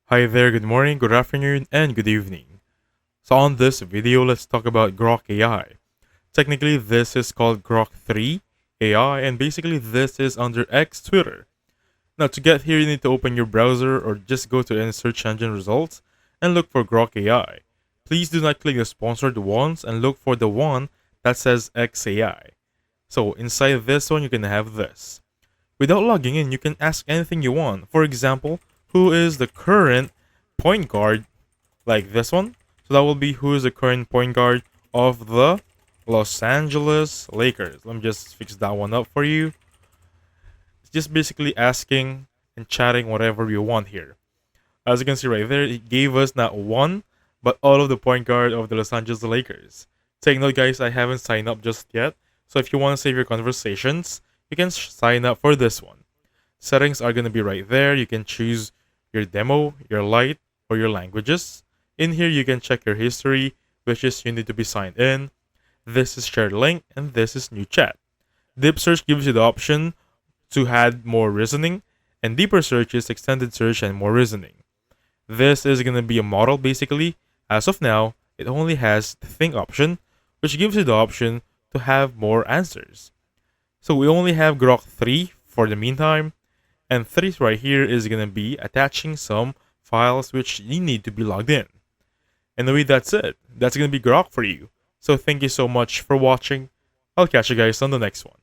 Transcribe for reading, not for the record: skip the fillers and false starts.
Hi there, good morning, good afternoon, and good evening. So on this video, let's talk about Grok AI. Technically, this is called Grok 3 AI, and basically this is under X Twitter. Now to get here, you need to open your browser or just go to any search engine results and look for Grok AI. Please do not click the sponsored ones and look for the one that says XAI. So inside this one, you can have this. Without logging in, you can ask anything you want. For example, who is the current point guard, like this one? So that will be who is the current point guard of the Los Angeles Lakers. Let me just fix that one up for you. It's just basically asking and chatting whatever you want here. As you can see right there, it gave us not one, but all of the point guard of the Los Angeles Lakers. Take note, guys, I haven't signed up just yet. So if you want to save your conversations, you can sign up for this one. Settings are going to be right there. You can choose your demo, your light, or your languages. In here, you can check your history, which is you need to be signed in. This is shared link, and this is new chat. Deep search gives you the option to add more reasoning, and deeper search is extended search and more reasoning. This is going to be a model basically. As of now, it only has the think option, which gives you the option to have more answers. So we only have Grok 3 for the meantime, and 3 right here is going to be attaching some files which you need to be logged in. Anyway, that's it. That's going to be Grok for you. So thank you so much for watching. I'll catch you guys on the next one.